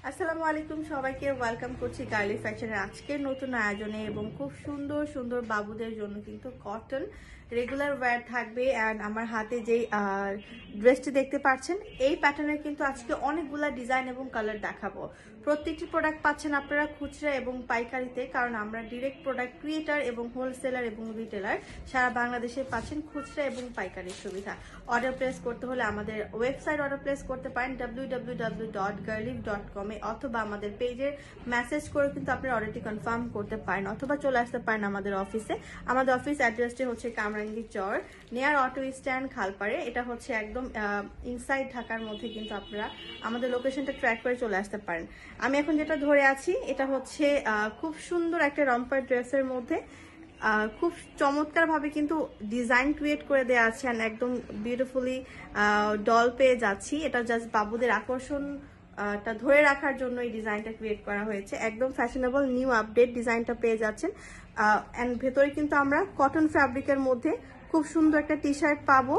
আসসালামু আলাইকুম সবাইকে ওয়েলকাম করছি গার্লি ফ্যাশনের আজকের নতুন আয়োজনে এবং খুব সুন্দর সুন্দর বাবুদের জন্য কিন্তু কটন রেগুলার ওয়্যার থাকবে। অ্যান্ড আমার হাতে যেই ড্রেসটি দেখতে পাচ্ছেন এই প্যাটার্নের কিন্তু আজকে অনেকগুলা ডিজাইন এবং কালার দেখাবো। প্রত্যেকটি প্রোডাক্ট পাচ্ছেন আপনারা খুচরা এবং পাইকারিতে, কারণ আমরা ডিরেক্ট প্রোডাক্ট ক্রিয়েটার এবং হোলসেলার এবং রিটেলার সারা বাংলাদেশে পাচ্ছেন খুচরা এবং পাইকারির সুবিধা। অর্ডার প্লেস করতে হলে আমাদের ওয়েবসাইট অর্ডার প্লেস করতে পারেন www.girly.com অথবা আমাদের পেজে মেসেজ করে কিন্তু আপনারা অর্ডারটি কনফার্ম করতে পারেন, অথবা চলে আসতে পারেন আমাদের অফিসে। আমাদের অফিস অ্যাড্রেসটি হচ্ছে কামরাঙ্গীর চর, নিয়ার অটো স্ট্যান্ড, খালপাড়ে। এটা হচ্ছে একদম ইনসাইড ঢাকার মধ্যে, কিন্তু আপনারা আমাদের লোকেশনটা ট্র্যাক করে চলে আসতে পারেন। আমি এখন যেটা ধরে আছি এটা হচ্ছে খুব সুন্দর একটা রম্পার ড্রেসের মধ্যে খুব চমৎকার ভাবে কিন্তু ডিজাইন ক্রিয়েট করে দেওয়া আছে। একদম বিউটিফুলি ডল পেয়ে যাচ্ছি। এটা জাস্ট বাবুদের আকর্ষণ টা ধরে রাখার জন্য এই ডিজাইনটা ক্রিয়েট করা হয়েছে। একদম ফ্যাশনেবল নিউ আপডেট ডিজাইনটা পেয়ে যাচ্ছেন। অ্যান্ড ভেতরে কিন্তু আমরা কটন ফ্যাব্রিকের মধ্যে খুব সুন্দর একটা টি শার্ট পাবো।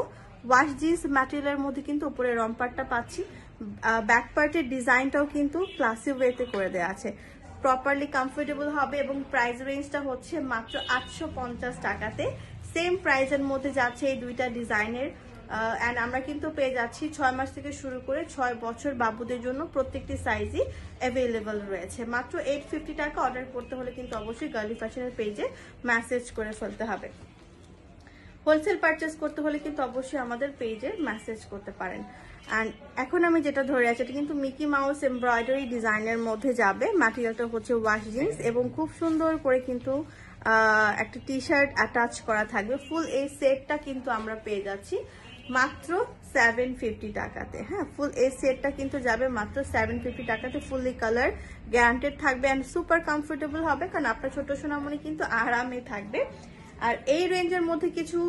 ওয়াশ জিন্স ম্যাটেরিয়ালের মধ্যে কিন্তু উপরে রম্পারটা পাচ্ছি। ব্যাক পার্টের ডিজাইনটাও কিন্তু ক্লাসি ওয়েতে করে দেওয়া আছে, প্রপারলি কমফোর্টেবল হবে। এবং প্রাইস রেঞ্জটা হচ্ছে মাত্র 850 টাকাতে। সেম প্রাইসের মধ্যে যাচ্ছে এই দুইটা ডিজাইনের। অ্যান্ড আমরা কিন্তু পেয়ে যাচ্ছি 6 মাস থেকে শুরু করে 6 বছর বাবুদের জন্য প্রত্যেকটি সাইজই অ্যাভেলেবল রয়েছে। মাত্র 850 টাকা। অর্ডার করতে হলে কিন্তু অবশ্যই গার্লি ফ্যাশনের পেজে মেসেজ করে ফেলতে হবে। হোলসেল পারচেস করতে হলে কিন্তু অবশ্যই আমাদের পেজে মেসেজ করতে পারেন। অ্যান্ড এখন আমি যেটা ধরে আছি এটা কিন্তু মিকি মাউস এমব্রয়ডারি ডিজাইনের মধ্যে যাবে। ম্যাটেরিয়ালটা হচ্ছে ওয়াশ জিন্স এবং খুব সুন্দর করে কিন্তু একটা টি শার্ট অ্যাটাচ করা থাকবে। ফুল এই সেটটা কিন্তু আমরা পেয়ে যাচ্ছি মাত্র 750 টাকাতে। হ্যাঁ, ফুল এই সেটটা কিন্তু যাবে মাত্র 750 টাকাতে। ফুললি কালার গ্যারান্টেড থাকবে অ্যান্ড সুপার কমফোর্টেবল হবে, কারণ আপনার ছোট সোনামণি কিন্তু আরামে থাকবে। আর এই রেঞ্জের মধ্যে কিছু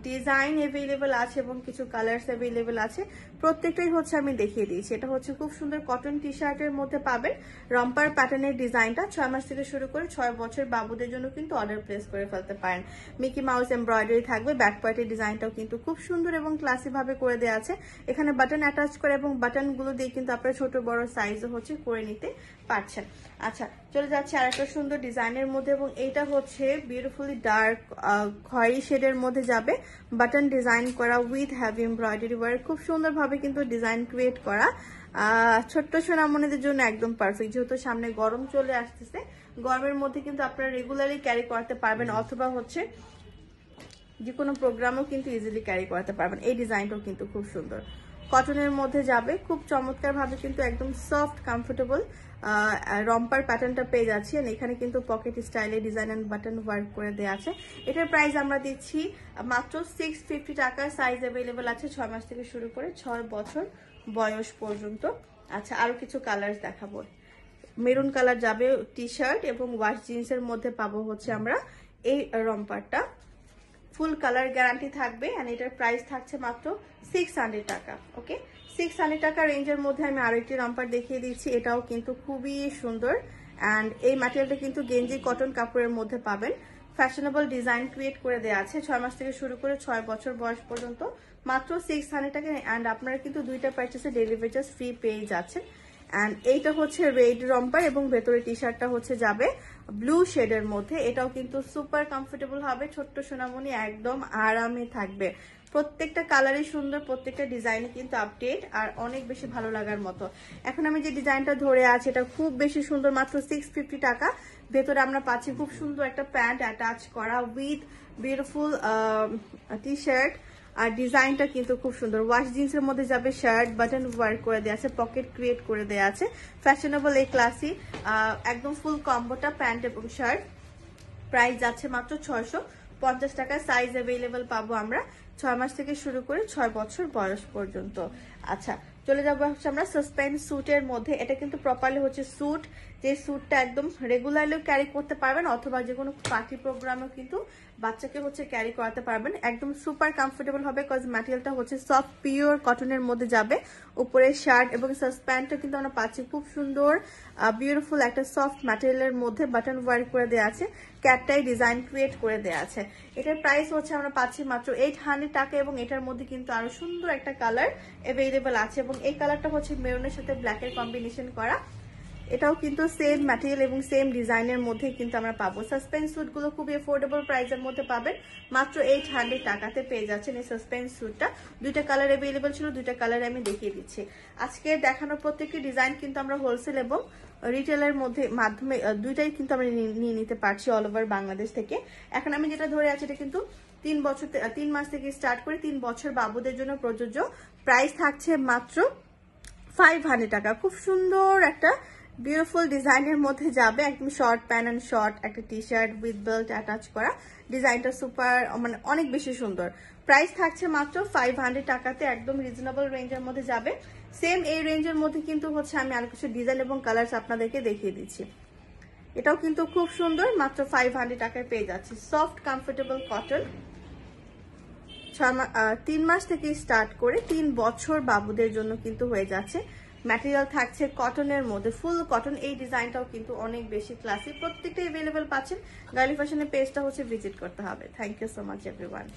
ডিজাইন অ্যাভেলেবেল আছে এবং কিছু কালার্স অ্যাভেলেবেল আছে। প্রত্যেকটাই হচ্ছে আমি দেখিয়ে দিয়েছি। এটা হচ্ছে খুব সুন্দর কটন টি শার্টের মধ্যে পাবেন রম্পার প্যাটার্নের ডিজাইনটা। 6 মাস থেকে শুরু করে 6 বছর বাবুদের জন্য কিন্তু অর্ডার প্লেস করে ফেলতে পারেন। মিকি মাউস এমব্রয়ডারি থাকবে। ব্যাক পার্টের ডিজাইনটাও কিন্তু খুব সুন্দর এবং ক্লাসি ভাবে করে দেওয়া আছে। এখানে বাটন অ্যাটাচ করে এবং বাটনগুলো দিয়ে কিন্তু আপনারা ছোট বড় সাইজও হচ্ছে করে নিতে পারছেন। আচ্ছা, চলে যাচ্ছে আর একটা সুন্দর ডিজাইনের মধ্যে, এবং এইটা হচ্ছে বিউটিফুলি ডার্ক খয়েরি শেডের মধ্যে যাবে। বাটন ডিজাইন করা উইথ হ্যাভি এমব্রয়ডারি ওয়ার্ক, খুব সুন্দরভাবে কিন্তু ডিজাইন ক্রিয়েট করা। ছোট্ট সোনামণিদের জন্য একদম পারফেক্ট, যেহেতু সামনে গরম চলে আসতেছে। গরমের মধ্যে কিন্তু আপনারা রেগুলারলি ক্যারি করতে পারবেন, অথবা হচ্ছে যে কোনো প্রোগ্রামও কিন্তু ইজিলি ক্যারি করতে পারবেন। এই ডিজাইনটাও কিন্তু খুব সুন্দর কটনের মধ্যে যাবে। খুব চমৎকার ভাবে কিন্তু একদম সফট কমফোর্টেবল রম্পার প্যাটার্নটা পেয়ে যাচ্ছি। এখানে কিন্তু পকেট স্টাইলে ডিজাইন এন্ড বাটন ওয়ার্ক করে দেওয়া আছে। এটার প্রাইস আমরা দিচ্ছি মাত্র 650 টাকা। সাইজ অ্যাভেলেবেল আছে 6 মাস থেকে শুরু করে 6 বছর বয়স পর্যন্ত। আচ্ছা, আরো কিছু কালার দেখাবো। মেরুন কালার যাবে টি শার্ট এবং ওয়াশ জিন্সের মধ্যে পাবো হচ্ছে আমরা এই রম্পারটা। ফুল কালার গ্যারান্টি থাকবে এন্ড এটার প্রাইস থাকছে মাত্র 600 টাকা। ওকে, 600 টাকা রেঞ্জের মধ্যে আমি আরো একটি রাম্পার দেখিয়ে দিচ্ছি। এটাও কিন্তু খুবই সুন্দর এন্ড এই ম্যাটেরিয়ালটা কিন্তু গেঞ্জি কটন কাপড়ের মধ্যে পাবেন। ফ্যাশনেবল ডিজাইন ক্রিয়েট করে দেওয়া আছে। 6 মাস থেকে শুরু করে 6 বছর বয়স পর্যন্ত মাত্র 600 টাকা। এন্ড আপনারা কিন্তু দুইটা পারচেসে ডেলিভারি চার্জ ফ্রি পেয়ে যাচ্ছেন। এন্ড এইটা হচ্ছে রেড রম্পার এবং ভেতরে টি শার্টটা হচ্ছে যাবে ব্লু শেডের মধ্যে। এটাও কিন্তু সুপার কমফোর্টেবল হবে। ছোট্ট সোনামণি একদম আরামে থাকবে। প্রত্যেকটা কালারই সুন্দর, প্রত্যেকটা ডিজাইনই কিন্তু আপডেট আর অনেক বেশি ভালো লাগার মতো। এখন আমি যে ডিজাইনটা ধরে আছি এটা খুব বেশি সুন্দর, মাত্র 650 টাকা। ভেতরে আমরা পাচ্ছি খুব সুন্দর একটা প্যান্ট অ্যাটাচ করা উইথ বিউটিফুল টি শার্ট। আর ডিজাইনটা কিন্তু খুব সুন্দর। ওয়াশ জিন্সের মধ্যে যাবে শার্ট, বাটন ওয়ার্ক করে দেওয়া আছে, পকেট ক্রিয়েট করে দেওয়া আছে। ফ্যাশনেবল এই ক্লাসি একদম ফুল কম্বোটা প্যান্ট এবং শার্ট। প্রাইস যাচ্ছে মাত্র 650 টাকা। সাইজ অ্যাভেলেবেল পাবো আমরা 6 মাস থেকে শুরু করে 6 বছর বয়স পর্যন্ত। আচ্ছা, চলে যাবো হচ্ছে আমরা সাসপেন্স স্যুটের মধ্যে। এটা কিন্তু প্রপারলি হচ্ছে স্যুট, যে স্যুটটা একদম রেগুলারলি ক্যারি করতে পারবেন, অথবা যে কোনো পার্টি প্রোগ্রামেও কিন্তু বাচ্চাকে হচ্ছে ক্যারি করাতে পারবেন। একদম সুপার কমফোর্টেবল হবে, কজ ম্যাটেরিয়ালটা হচ্ছে সফট পিওর কটনের মধ্যে যাবে। উপরে শার্ট এবং সাসপেন্সটা কিন্তু আমরা পাচ্ছি খুব সুন্দর বিউটিফুল একটা সফট ম্যাটেরিয়ালের মধ্যে বাটন ওয়ার্ক করে দেওয়া আছে। ক্যাটটাই ডিজাইন ক্রিয়েট করে দেওয়া আছে। এটার প্রাইস হচ্ছে আমরা পাচ্ছি মাত্র 800 টাকা এবং এটার মধ্যে কিন্তু আরো সুন্দর একটা কালার অ্যাভেলেবেল আছে এবং এই কালারটা হচ্ছে মেরুনের সাথে ব্ল্যাকের কম্বিনেশন করা। এটাও কিন্তু সেম ম্যাটেরিয়াল এবং সেম ডিজাইনের মধ্যে কিন্তু আমরা পাবো। সাসপেন্স স্যুটগুলো খুবই অ্যাফোর্ডেবল প্রাইসের মধ্যে পাবেন, মাত্র 800 টাকাতে পেয়ে যাচ্ছেন এই সাসপেন্স স্যুটটা। দুইটা কালার অ্যাভেলেবল ছিল, দুইটা কালার আমি দেখিয়ে দিচ্ছি। আজকে দেখানো প্রত্যেকটি ডিজাইন কিন্তু আমরা হোলসেল এবং রিটেলের মধ্যে মাধ্যমে দুইটাই কিন্তু আমরা নিয়ে নিতে পারছি অল ওভার বাংলাদেশ থেকে। এখন আমি যেটা ধরে আছি এটা কিন্তু 3 মাস থেকে স্টার্ট করে 3 বছর বাবুদের জন্য প্রযোজ্য। প্রাইস থাকছে মাত্র 500 টাকা। খুব সুন্দর একটা বিউটিফুল ডিজাইনের মধ্যে যাবে, একদম শর্ট প্যান্ট অ্যান্ড শর্ট একটা T shirt with belt attach করা। ডিজাইনটা সুপার মানে অনেক বেশি সুন্দর। প্রাইস থাকছে মাত্র 500 টাকাতে, একদম রিজনেবল রেঞ্জের মধ্যে যাবে। সেম এই রেঞ্জের মধ্যে কিন্তু হচ্ছে আমি আর কিছু ডিজাইন এবং কালার্স আপনাদেরকে দেখিয়ে দিচ্ছি। এটাও কিন্তু খুব সুন্দর, মাত্র 500 টাকায় পেয়ে যাচ্ছি। সফট কমফোর্টেবল কটন, 3 মাস থেকে স্টার্ট করে 3 বছর বাবুদের জন্য কিন্তু হয়ে যাচ্ছে। ম্যাটেরিয়াল থাকছে কটনের মধ্যে, ফুল কটন। এই ডিজাইনটাও কিন্তু অনেক বেশি ক্লাসি, প্রত্যেকটা অ্যাভেলেবেল পাচ্ছেন। গার্লি ফ্যাশনের পেজটা হচ্ছে ভিজিট করতে হবে। Thank you so much everyone.